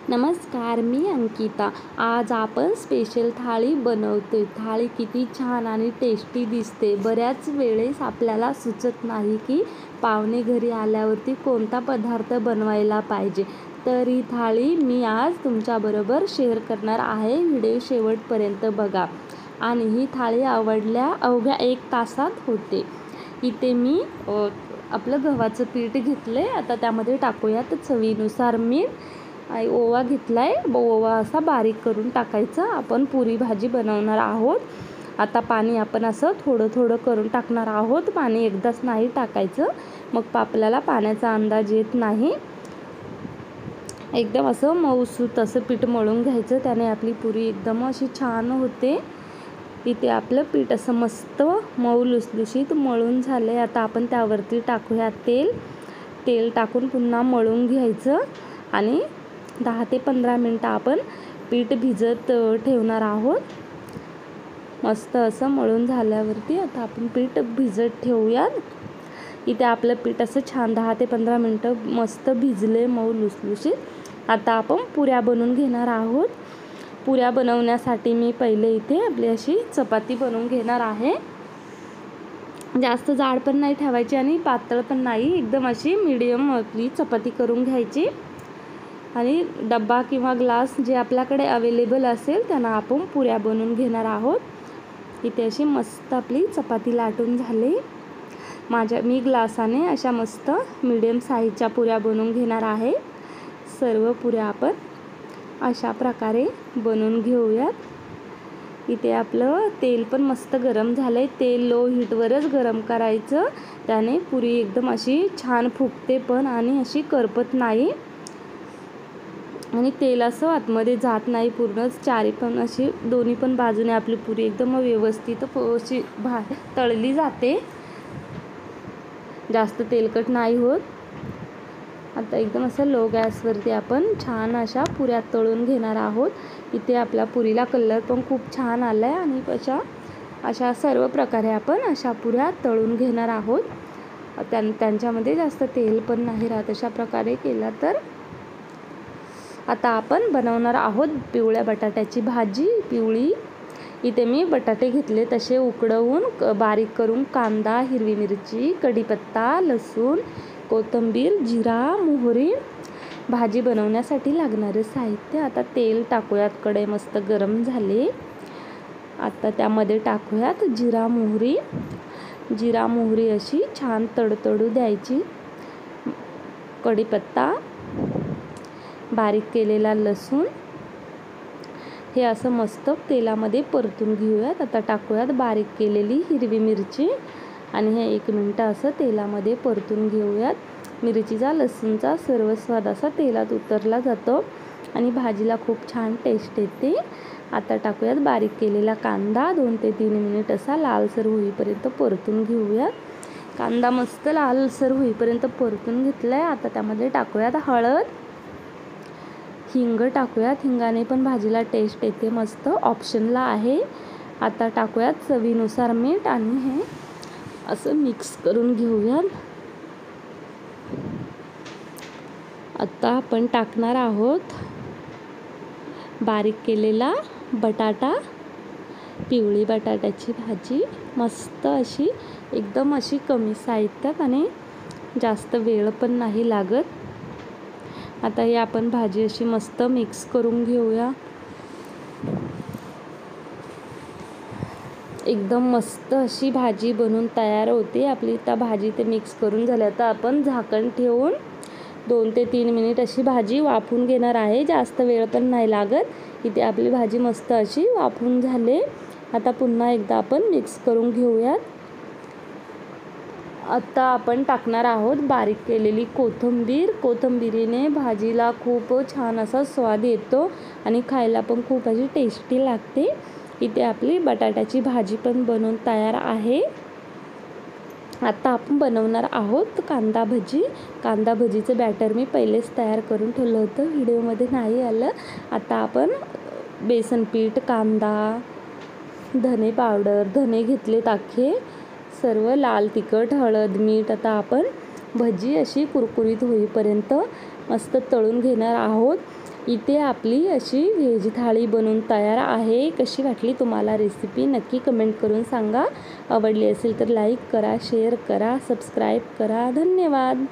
नमस्कार, मी अंकिता. आज आपण स्पेशल थाळी बनवतोय. थाळी किती छान आणि टेस्टी दिसते. बऱ्याच वेळेस आपल्याला सुचत नाही की पाहुणे घरी आल्यावरती कोणता पदार्थ बनवायला पाहिजे. तर ही थाळी मी आज तुमच्याबरोबर शेअर करणार आहे. व्हिडिओ शेवटपर्यंत बघा. आणि ही थाळी अवघ्या 1 तासात होते. इथे मी आपलं गव्हाचं पीठ घेतलं आहे. आता त्यामध्ये टाकूयात चवीनुसार मीठ. ओवा घेतला आहे. ओवा असा बारीक करून टाकायचा. आपण पुरी भाजी बनवणार आहोत. आता पाणी आपण असं थोडं थोडं करून टाकणार आहोत. पाणी एकदाच नाही टाकायचं, मग आपल्याला पाण्याचा अंदाज येत नाही. एकदम असं मऊसूत असं पीठ मळून घ्यायचं. त्याने आपली पुरी एकदम अशी छान होते. इथे आपलं पीठ असं मस्त मऊ लुसलुशीत मळून झालं आहे. आता आपण त्यावरती टाकूया तेल टाकून पुन्हा मळून घ्यायचं आणि 10 ते 15 मिनटं आपण पीठ भिजत ठेवणार आहोत. मस्त असं मळून झाल्यावरती आता आपण पीठ भिजत ठेवूयात. इथे आपलं पीठ असं छान 10 ते 15 मिनटं मस्त भिजले मऊ लुसलुशीत. आता आपण पुऱ्या बनवून घेणार आहोत. पुऱ्या बनवण्यासाठी मी पहिले इथे आपली अशी चपाती बनवून घेणार आहे. जास्त जाड पण नाही ठेवायची आणि पातळ पण नाही, एकदम अशी मीडियम आपली चपाती करून घ्यायची. आणि डब्बा किंवा ग्लास जे आपल्याकडे अवेलेबल असेल त्यांना आपण पुऱ्या बनवून घेणार आहोत. इथे अशी मस्त आपली चपाती लाटून झाली. मी ग्लासाने अशा मस्त मीडियम साईजच्या पुऱ्या बनवून घेणार आहे. सर्व पुऱ्या आपण अशा प्रकारे बनवून घेऊयात. इथे आपलं तेल पण मस्त गरम झालं आहे. तेल लो हीटवरच गरम करायचं. त्याने पुरी एकदम अशी छान फुगते पण आणि अशी करपत नाही. आणि तेल असं आतमध्ये जात नाही पूर्णच. पण अशी दोन्ही पण बाजूने आपली पुरी एकदम व्यवस्थित अशी तळली जाते. जास्त तेलकट नाही होत. आता एकदम असं लो गॅसवरती आपण छान अशा पुऱ्या तळून घेणार आहोत. इथे आपल्या पुरीला कलर पण खूप छान आला आहे. आणि अशा सर्व प्रकारे आपण अशा पुऱ्या तळून घेणार आहोत. त्यांच्यामध्ये जास्त तेल पण नाही राहत. अशा प्रकारे केला तर आता आपण बनवणार आहोत पिवळ्या बटाट्याची भाजी. इथे मी बटाटे घेतले तसे उकडवून बारीक करून कांदा, हिरवी मिरची, कढीपत्ता, लसूण, कोथिंबीर, जिरा, मोहरी. भाजी बनवण्यासाठी लागणारे साहित्य. आता तेल टाकूयात. कढई मस्त गरम झाली. आता त्यामध्ये टाकूयात जिरा मोहरी अशी छान तडतडू द्यायची. कढीपत्ता, बारीक केलेला लसूण हे असं मस्त तेलामध्ये परतून घेऊयात. आता टाकूयात बारीक केलेली हिरवी मिरची आणि हे 1 मिनटं असं तेलामध्ये परतून घेऊयात. मिरचीचा, लसूणचा सर्व स्वाद असा तेलात उतरला जातो आणि भाजीला खूप छान टेस्ट येते. आता टाकूयात बारीक केलेला कांदा. 2 ते 3 मिनिट असा लालसर होईपर्यंत परतून घेऊयात. कांदा मस्त लालसर होईपर्यंत परतून घेतला आहे. आता त्यामध्ये टाकूयात हळद, हिंग टाकूयात. हिंगाने पण भाजीला टेस्ट येते मस्त, ऑप्शनला आहे. आता टाकूयात चवीनुसार मीठ आणि हे असं मिक्स करून घेऊयात. आता आपण टाकणार आहोत बारीक केलेला बटाटा. पिवळी बटाट्याची भाजी मस्त अशी एकदम अशी कमी साहित्यात आणि जास्त वेळ पण नाही लागत. आता ही आपण भाजी अशी मस्त मिक्स करून घेऊया. एकदम मस्त अशी भाजी बनवून तयार होते आपली. त्या भाजी ते मिक्स करून झाली. आता आपण झाकण ठेवून 2 ते 3 मिनिट अशी भाजी वाफवून घेणार आहे. जास्त वेळ पण नाही लागत. इथे आपली भाजी मस्त अशी वाफवून झाली. आता पुन्हा एकदा आपण मिक्स करून घेऊयात. आता आपण टाकणार आहोत बारीक केलेली कोथिंबीरीने भाजीला खूप छान असा स्वाद येतो आणि खायला पण खूप अशी टेस्टी लागते. इथे आपली बटाट्याची भाजी पण बनवून तयार आहे. आता आपण बनवणार आहोत कांदा भजीचं बॅटर मी पहिलेच तयार करून ठेवलं होतं, व्हिडिओमध्ये नाही आलं. आता आपण बेसन पीठ, कांदा, धने पावडर, धने घेतलेत अख्खे, सर्व लाल तिखट, हळद, मीठ. आता आपण भजी अशी कुरकुरीत होईपर्यंत मस्त तळून घेणार आहोत. इथे आपली अशी व्हेज थाळी बनवून तयार आहे. कशी वाटली तुम्हाला रेसिपी नक्की कमेंट करून सांगा. आवडली असेल तर लाईक करा, शेअर करा, सबस्क्राईब करा. धन्यवाद.